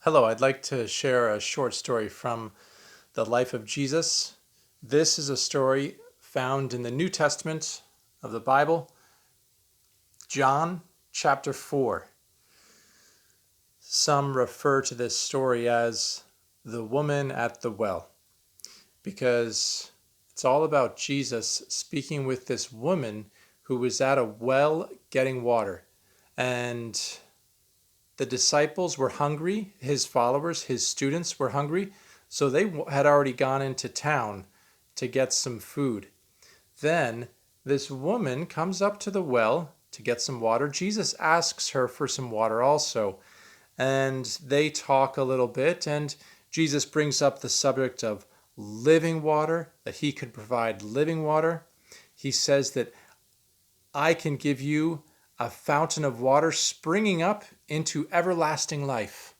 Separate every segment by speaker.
Speaker 1: Hello, I'd like to share a short story from the life of Jesus. This is a story found in the New Testament of the Bible, John chapter 4. Some refer to this story as the woman at the well because it's all about Jesus speaking with this woman who was at a well getting water. And the disciples were hungry, his followers, his students were hungry, so they had already gone into town to get some food. Then this woman comes up to the well to get some water. Jesus asks her for some water also, and they talk a little bit, and Jesus brings up the subject of living water, that he could provide living water. He says that I can give you a fountain of water springing up into everlasting life.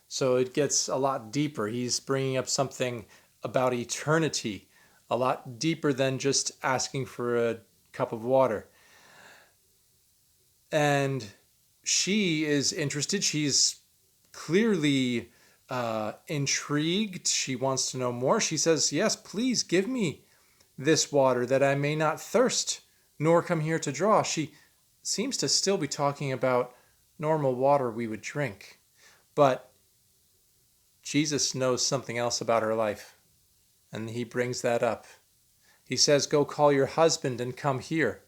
Speaker 1: So it gets a lot deeper. He's bringing up something about eternity, a lot deeper than just asking for a cup of water. And she is interested. She's clearly intrigued. She wants to know more. She says, "Yes, please give me this water that I may not thirst nor come here to draw." She seems to still be talking about normal water we would drink. But Jesus knows something else about her life, and he brings that up. He says, "Go call your husband and come here."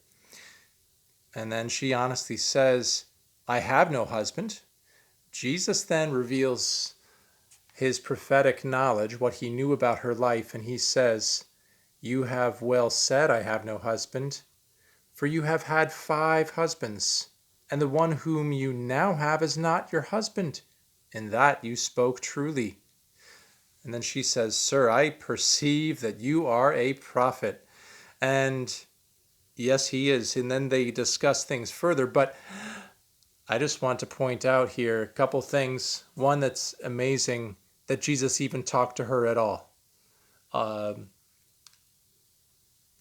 Speaker 1: And then she honestly says, "I have no husband." Jesus then reveals his prophetic knowledge, what he knew about her life, and he says, "You have well said, I have no husband. For you have had 5 husbands, and the one whom you now have is not your husband. In that you spoke truly." And then she says, "Sir, I perceive that you are a prophet." And yes, he is. And then they discuss things further. But I just want to point out here a couple things. One, that's amazing that Jesus even talked to her at all.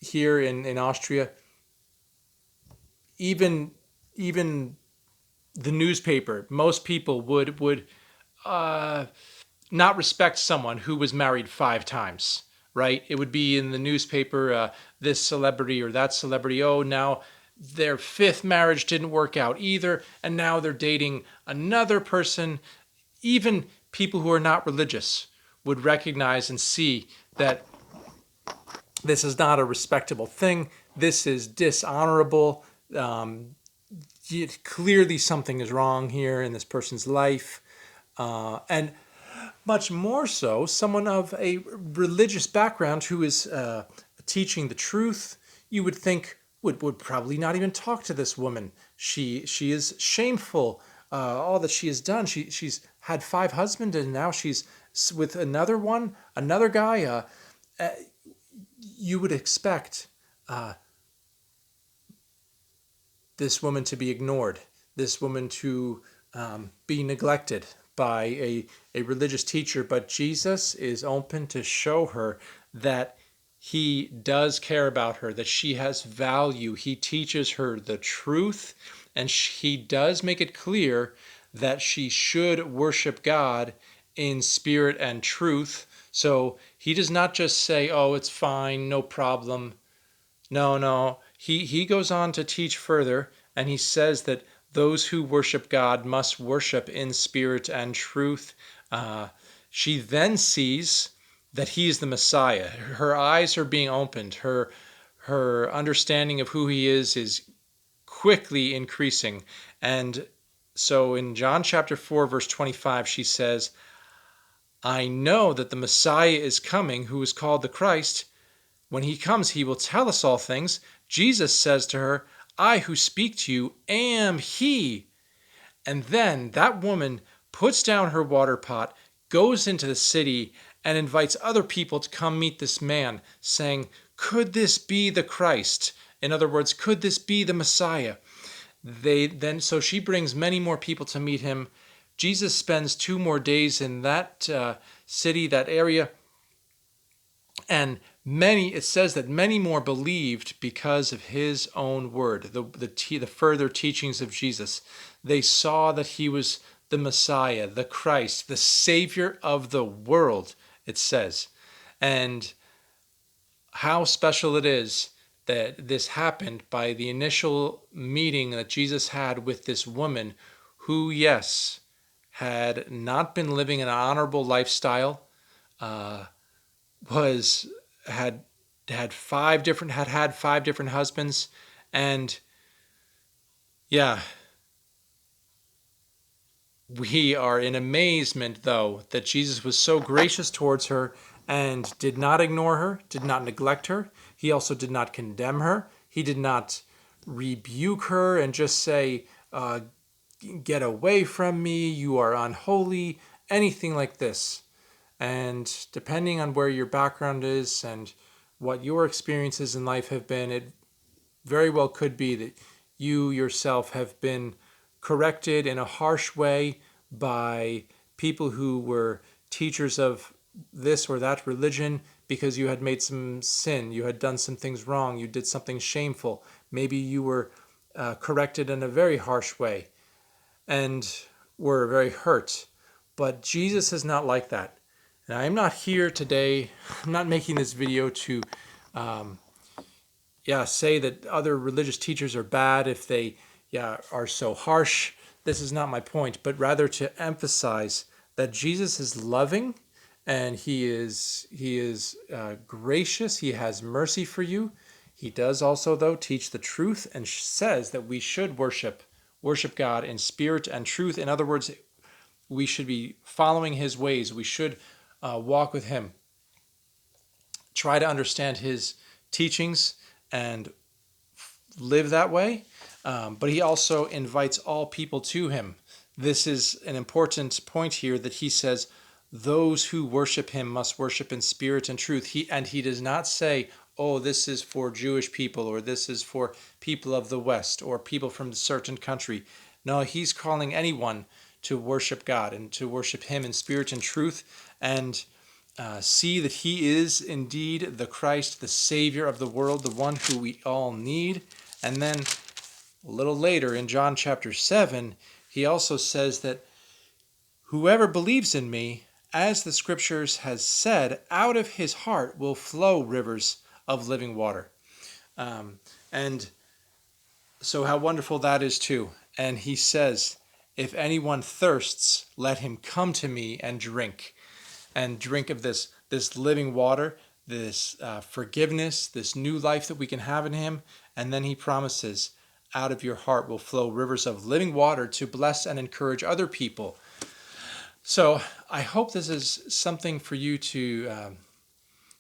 Speaker 1: Here in Austria, even the newspaper, most people would not respect someone who was married 5 times, right? It would be in the newspaper, this celebrity or that celebrity, oh, now their 5th marriage didn't work out either, and now they're dating another person. Even people who are not religious would recognize and see that this is not a respectable thing. This is dishonorable. Clearly something is wrong here in this person's life. And much more so, someone of a religious background who is teaching the truth, you would think would probably not even talk to this woman. She is shameful. All that she has done. She's had 5 husbands, and now she's with another guy. You would expect this woman to be ignored, this woman to be neglected by a religious teacher. But Jesus is open to show her that he does care about her, that she has value. He teaches her the truth, and he does make it clear that she should worship God in spirit and truth. So he does not just say, "Oh, it's fine, no problem." No, no. He goes on to teach further, and he says that those who worship God must worship in spirit and truth. She then sees that he is the Messiah. Her eyes are being opened. Her understanding of who he is quickly increasing. And so in John chapter 4, verse 25, she says, "I know that the Messiah is coming, who is called the Christ. When he comes, he will tell us all things." Jesus says to her, "I who speak to you am he." And then that woman puts down her water pot, goes into the city, and invites other people to come meet this man, saying, "Could this be the Christ?" In other words, could this be the Messiah? So she brings many more people to meet him. Jesus spends 2 more days in that city, that area, and it says that many more believed because of his own word, the further teachings of Jesus. They saw that he was the Messiah, the Christ, the Savior of the world, it says. And how special it is that this happened by the initial meeting that Jesus had with this woman who, yes, had not been living an honorable lifestyle, uh, was had had 5 different husbands, and yeah, we are in amazement though that Jesus was so gracious towards her and did not ignore her, did not neglect her. He also did not condemn her. He did not rebuke her and just say, "Get away from me, you are unholy," anything like this. And depending on where your background is and what your experiences in life have been, it very well could be that you yourself have been corrected in a harsh way by people who were teachers of this or that religion because you had made some sin, you had done some things wrong, you did something shameful. Maybe you were corrected in a very harsh way and were very hurt. But Jesus is not like that. And I'm not here today, I'm not making this video to say that other religious teachers are bad if they are so harsh. This is not my point, but rather to emphasize that Jesus is loving and he is gracious. He has mercy for you. He does also, though, teach the truth and says that we should worship God in spirit and truth. In other words, we should be following his ways. We should walk with him. Try to understand his teachings and live that way. But he also invites all people to him. This is an important point here that he says, those who worship him must worship in spirit and truth. He does not say, oh, this is for Jewish people, or this is for people of the West, or people from a certain country. No, he's calling anyone to worship God and to worship him in spirit and truth, and see that he is indeed the Christ, the Savior of the world, the one who we all need. And then a little later in John chapter 7, he also says that whoever believes in me, as the scriptures has said, out of his heart will flow rivers of living water. And so how wonderful that is too. And he says, if anyone thirsts, let him come to me and drink of this living water, this forgiveness, this new life that we can have in him. And then he promises, out of your heart will flow rivers of living water to bless and encourage other people. So I hope this is something for you to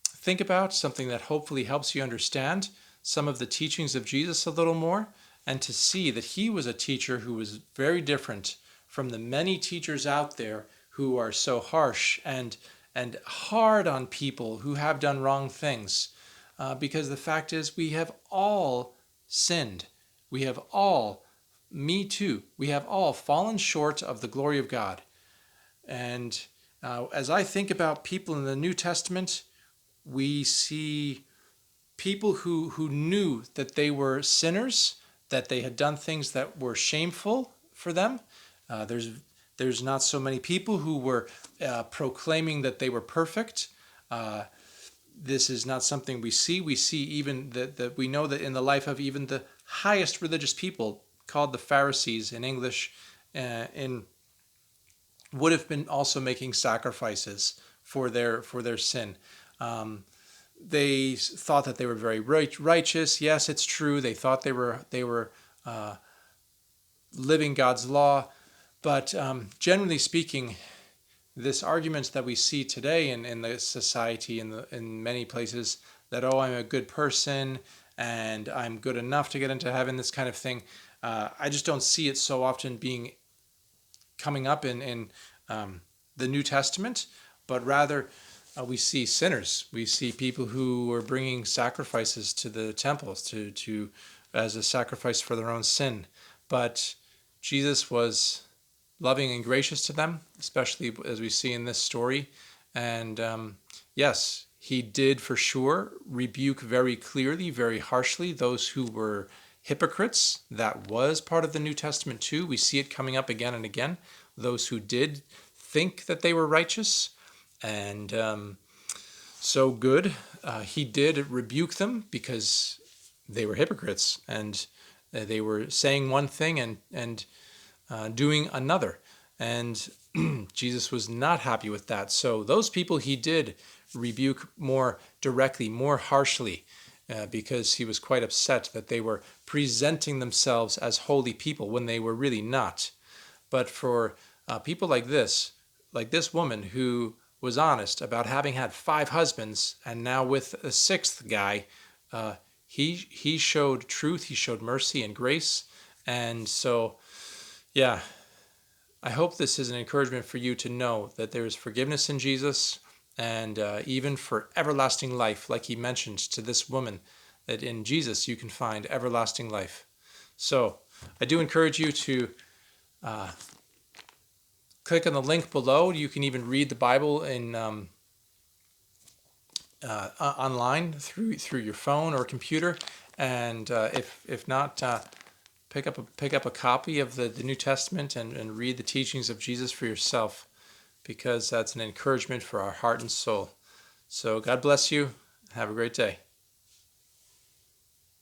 Speaker 1: think about, something that hopefully helps you understand some of the teachings of Jesus a little more, and to see that he was a teacher who was very different from the many teachers out there who are so harsh and hard on people who have done wrong things. Because the fact is, we have all sinned. We have all, me too, we have all fallen short of the glory of God. And as I think about people in the New Testament, we see people who knew that they were sinners, that they had done things that were shameful for them. There's not so many people who were proclaiming that they were perfect. This is not something we see. We see even that we know that in the life of even the highest religious people, called the Pharisees in English, would have been also making sacrifices for their sin. They thought that they were very righteous. Yes, it's true. They thought they were living God's law, but generally speaking, this argument that we see today in the society, in many places, that, oh, I'm a good person and I'm good enough to get into heaven, this kind of thing, I just don't see it so often coming up in the New Testament, but rather we see sinners. We see people who are bringing sacrifices to the temples to as a sacrifice for their own sin. But Jesus was loving and gracious to them, especially as we see in this story. And yes, He did for sure rebuke very clearly, very harshly those who were hypocrites. That was part of the New Testament too. We see it coming up again and again. Those who did think that they were righteous and so good. He did rebuke them because they were hypocrites and they were saying one thing and doing another. And Jesus was not happy with that. So those people he did rebuke more directly, more harshly, because he was quite upset that they were presenting themselves as holy people when they were really not. But for people like this woman who was honest about having had 5 husbands and now with a 6th guy, he showed truth, he showed mercy and grace. And so, yeah, I hope this is an encouragement for you to know that there is forgiveness in Jesus and even for everlasting life, like he mentioned to this woman, that in Jesus you can find everlasting life. So I do encourage you to click on the link below. You can even read the Bible in online through your phone or computer, and if not, pick up a copy of the New Testament and read the teachings of Jesus for yourself, because that's an encouragement for our heart and soul. So God bless you. Have a great day.